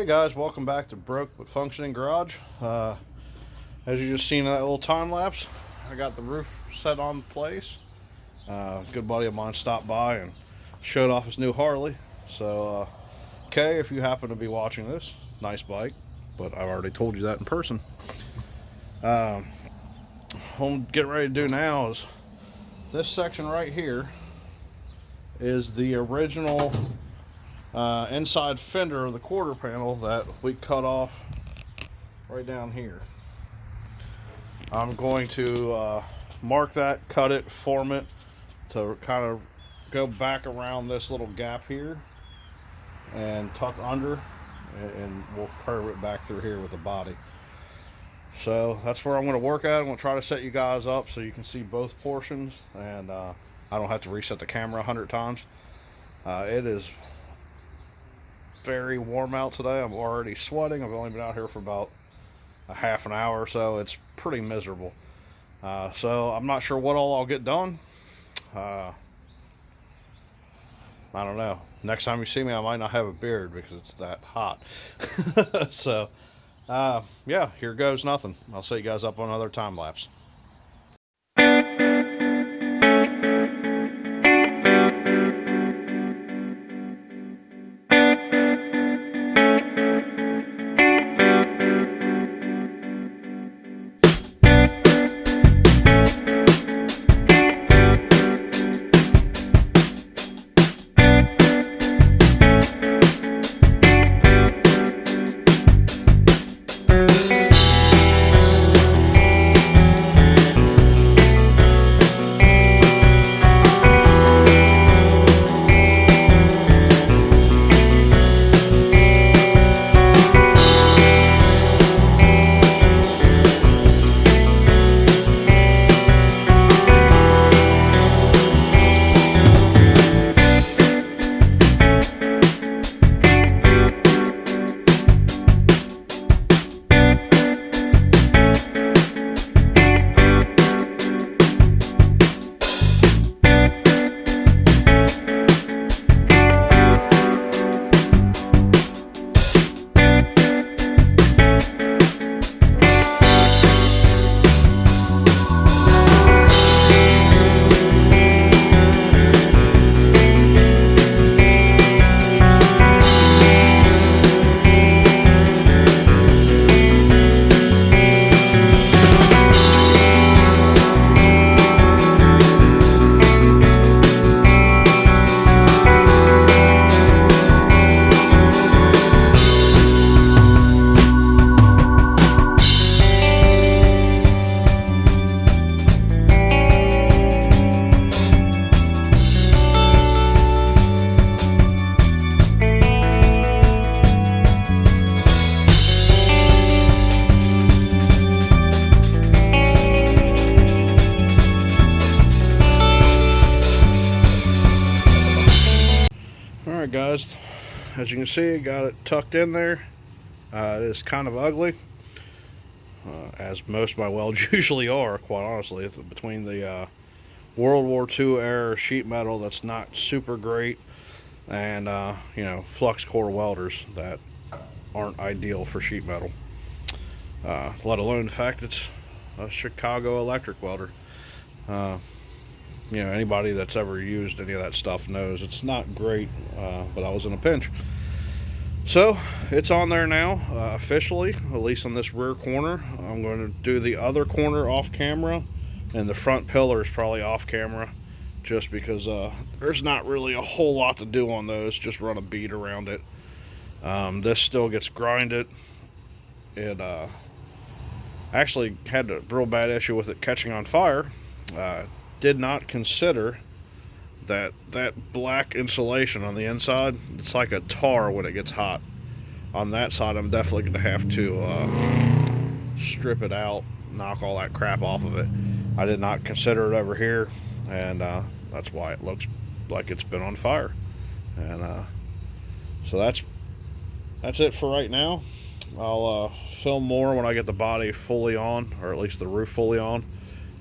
Hey guys, welcome back to Broke but Functioning Garage. As you just seen in that little time lapse, I got the roof set on place. A good buddy of mine stopped by and showed off his new Harley. So, Kay, if you happen to be watching this, nice bike, but I've already told you that in person. What I'm getting ready to do now is this section right here is the original inside fender of the quarter panel that we cut off right down here. I'm going to mark that, cut it, form it to kind of go back around this little gap here and tuck under, and we'll curve it back through here with the body. So that's where I'm going to work at. I'm going to try to set you guys up so you can see both portions, and I don't have to reset the camera 100 times. It is very warm out today. I'm already sweating. I've only been out here for about a half an hour or so. It's pretty miserable. So I'm not sure what all I'll get done. I don't know. Next time you see me, I might not have a beard because it's that hot. So yeah, here goes nothing. I'll set you guys up on another time lapse. Alright guys, as you can see, I got it tucked in there. It is kind of ugly, as most of my welds usually are, quite honestly. It's between the World War II era sheet metal that's not super great, and you know, flux core welders that aren't ideal for sheet metal, let alone the fact it's a Chicago electric welder. You know, anybody that's ever used any of that stuff knows it's not great, but I was in a pinch. So it's on there now, officially, at least on this rear corner. I'm going to do the other corner off camera, and the front pillar is probably off camera, just because there's not really a whole lot to do on those, just run a bead around it. This still gets grinded. It actually had a real bad issue with it catching on fire. Did not consider that black insulation on the inside, it's like a tar when it gets hot. On that side, I'm definitely going to have to strip it out, knock all that crap off of it. I did not consider it over here, and that's why it looks like it's been on fire. And so that's it for right now. I'll film more when I get the body fully on, or at least the roof fully on.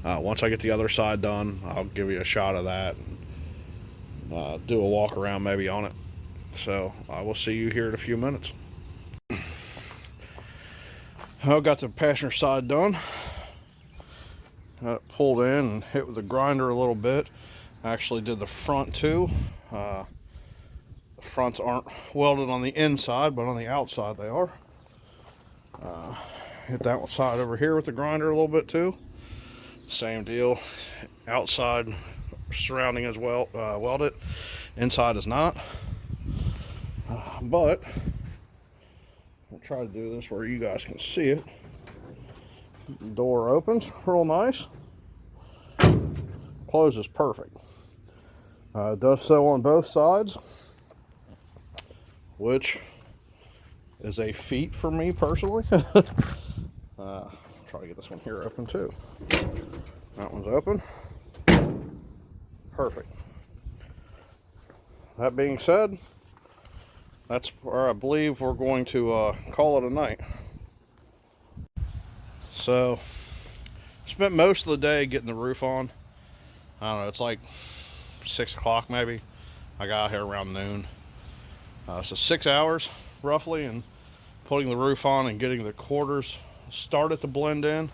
Once I get the other side done, I'll give you a shot of that and do a walk around maybe on it. So I will see you here in a few minutes. I got the passenger side done. Got it pulled in and hit with the grinder a little bit. I actually did the front too. The fronts aren't welded on the inside, but on the outside they are. Hit that side over here with the grinder a little bit too. Same deal. Outside surrounding is welded. Inside is not. But I'll try to do this where you guys can see it. The door opens real nice. Closes perfect. It does so on both sides, which is a feat for me personally. Try to get this one here open too. That one's open. Perfect. That being said, that's where I believe we're going to call it a night. So, spent most of the day getting the roof on. I don't know, it's like 6 o'clock maybe. I got out here around noon. So 6 hours roughly, and putting the roof on and getting the quarters started to blend in.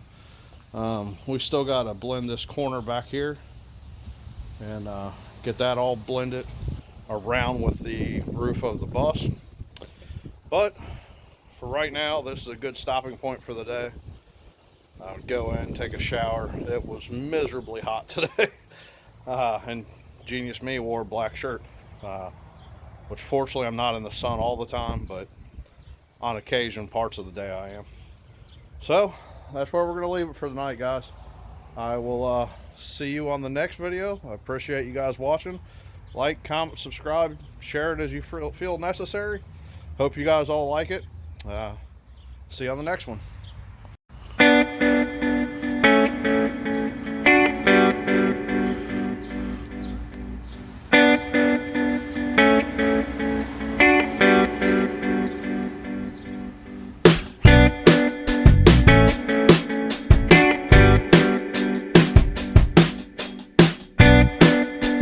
We still got to blend this corner back here and get that all blended around with the roof of the bus. But for right now, this is a good stopping point for the day. I would go in, take a shower. It was miserably hot today. And genius me wore a black shirt, which fortunately I'm not in the sun all the time, but on occasion, parts of the day I am. So that's where we're going to leave it for the night, guys. I will see you on the next video. I appreciate you guys watching. Like, comment, subscribe, share it as you feel necessary. Hope you guys all like it. See you on the next one.